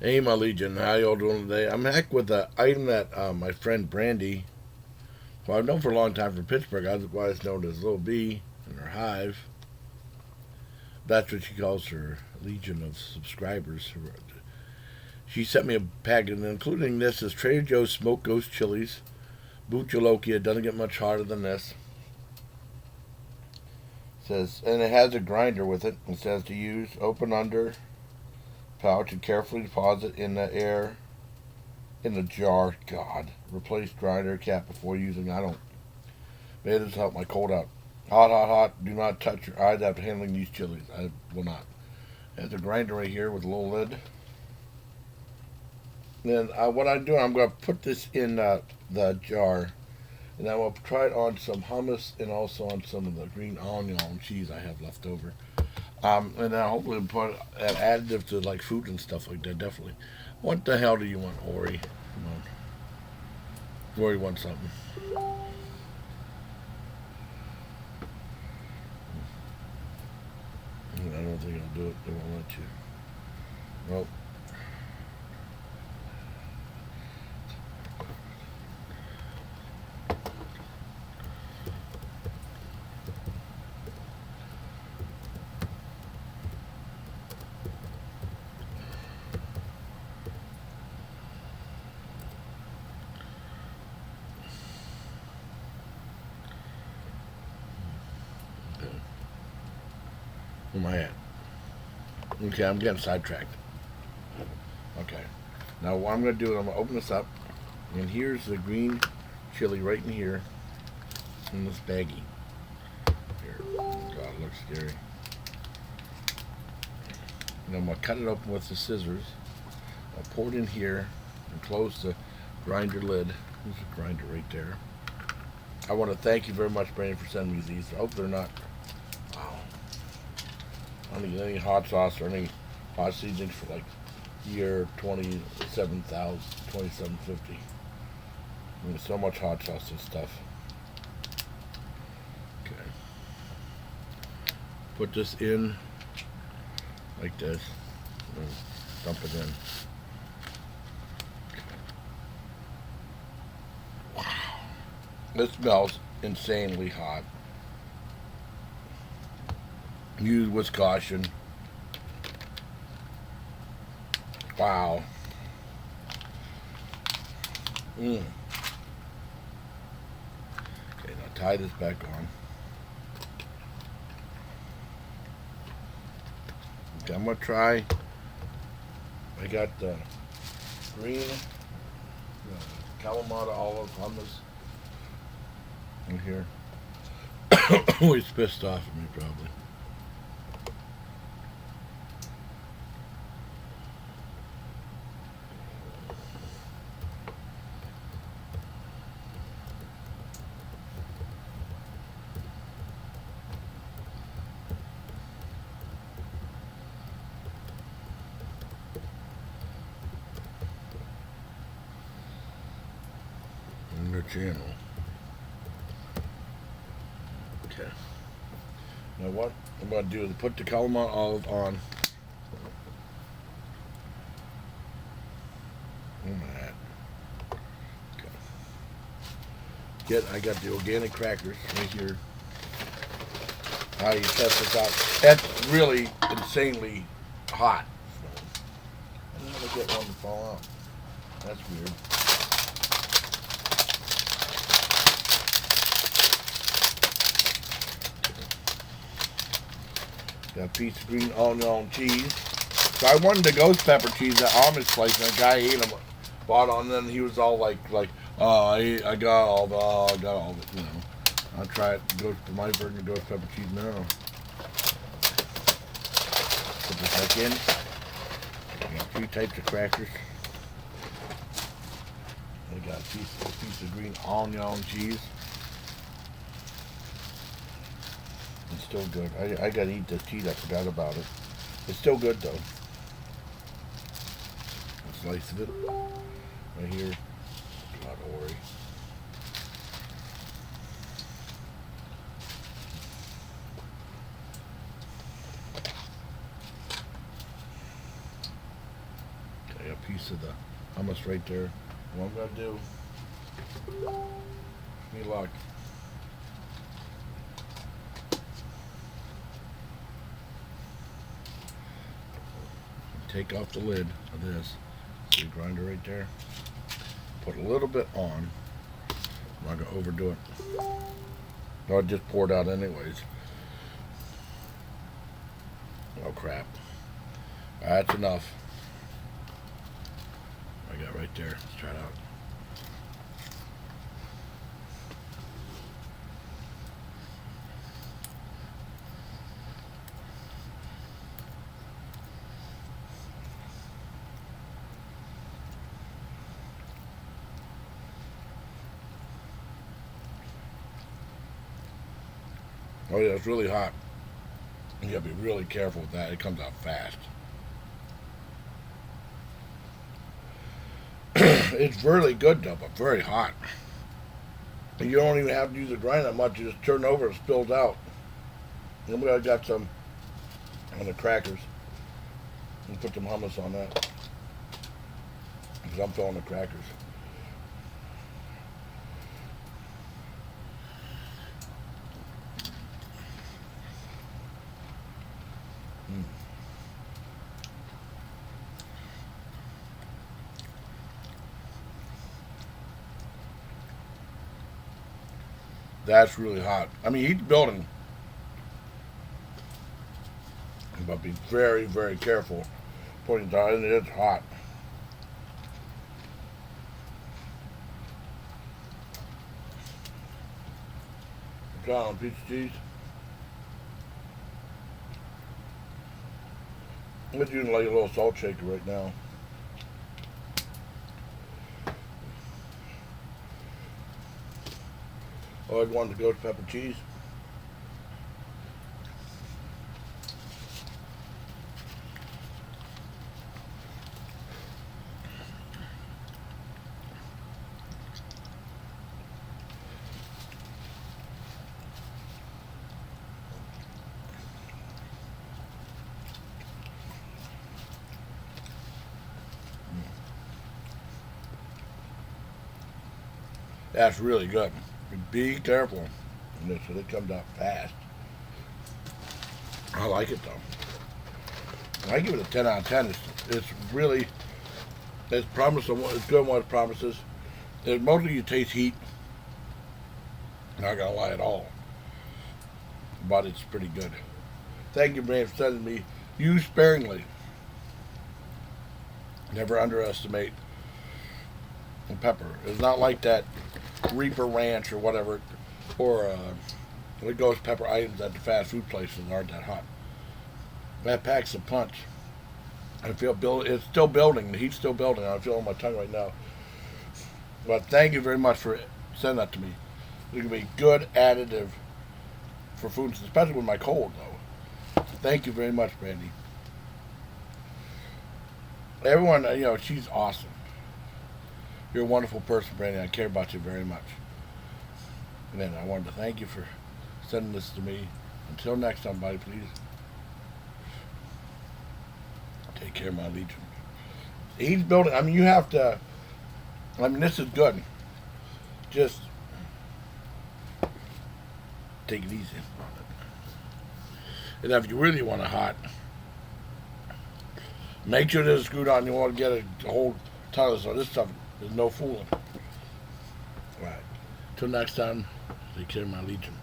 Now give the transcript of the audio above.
Hey, my Legion, how y'all doing today? I'm back with an item that my friend Brandi, who I've known for a long time from Pittsburgh, otherwise known as Little B and her hive. That's what she calls her legion of subscribers. She sent me a package, including this is Trader Joe's Smoked Ghost Chilies. Bhut Jolokia, doesn't get much harder than this. It says, and it has a grinder with it. It says to use open under pouch and carefully deposit in the air in the jar. God, replace grinder cap before using. I don't. Maybe this help my cold out. Hot, hot, hot. Do not touch your eyes after handling these chilies. I will not. There's a grinder right here with a little lid. Then what I'm doing, I'm going to put this in the jar, and I will try it on some hummus and also on some of the green onion cheese I have left over. And then hopefully put an additive to like food and stuff like that. Definitely. What the hell do you want, Ori? Come on. Ori wants something. I don't think I'll do it. They won't let you. Nope. Okay. Where am I at? Okay, I'm getting sidetracked. Okay. Now what I'm going to do is I'm going to open this up, and here's the green chili right in here in this baggie. Here. Oh, God, it looks scary. And I'm going to cut it open with the scissors. I'll pour it in here and close the grinder lid. There's a grinder right there. I want to thank you very much, Brandon, for sending me these. I hope they're not. Wow. I don't need any hot sauce or any hot seasonings for like year 27,000, 2750. I mean, so much hot sauce and stuff. Okay. Put this in like this. And dump it in. Wow. This smells insanely hot. Use with caution. Wow. Okay, now tie this back on. Okay, I'm gonna try. I got the green Kalamata olive hummus in here. Oh, he's pissed off at me probably. In the channel. Okay. Now what I'm going to do is put the calamari olive on. Oh my. Okay. I got the organic crackers right here. How you test this out? That's really insanely hot. I'm gonna get one to fall out. That's weird. Got a piece of green onion cheese. So I wanted the ghost pepper cheese at Amish place, and a guy ate them, bought on, and then he was all like, oh, I got all the, oh, I got all the, you know. I'll try it. Go to my version of ghost pepper cheese now. Put this back in. I got three types of crackers. I got a piece of green onion cheese. It's still good. I gotta eat this cheese. I forgot about it. It's still good though. A slice of it right here. God, Ori. Okay. I got a piece of the hummus right there. What I'm gonna do, me luck. Take off the lid of this. See the grinder right there? Put a little bit on. I'm not gonna overdo it. No, I just poured out anyways. Oh crap. That's enough. I got right there. Let's try it out. Oh yeah, it's really hot. You gotta be really careful with that. It comes out fast. It's really good though, but very hot. And you don't even have to use the grinder that much. You just turn it over, it spills out. And I got some on the crackers. And put some hummus on that. Because I'm filling the crackers. That's really hot. I mean, he's building. But be very, very careful putting it down. It's hot. Got on a piece of cheese. I'm just using like a little salt shaker right now. Oh, I wanted to ghost pepper cheese. That's really good. Be careful. And so it comes out fast. I like it though. I give it a 10 out of 10. It's really, it's promising. It's good what it promises. Mostly you taste heat. Not gonna lie at all. But it's pretty good. Thank you, man, for sending me. Use sparingly. Never underestimate the pepper. It's not like that Reaper Ranch or whatever, or the ghost pepper items at the fast food places aren't that hot. That packs a punch. I feel it's still building. The heat's still building. I feel it on my tongue right now. But thank you very much for sending that to me. It's gonna be good additive for food, especially with my cold though. Thank you very much, Brandi. Everyone, she's awesome. You're a wonderful person, Brandi. I care about you very much. And then I wanted to thank you for sending this to me. Until next time, buddy, please. Take care, my legion. He's building. I mean, you have to. I mean, this is good. Just take it easy. And if you really want it hot, make sure this is screwed on. You want to get a whole ton of this stuff. There's no fooling. All right. Till next time, take care, my legion.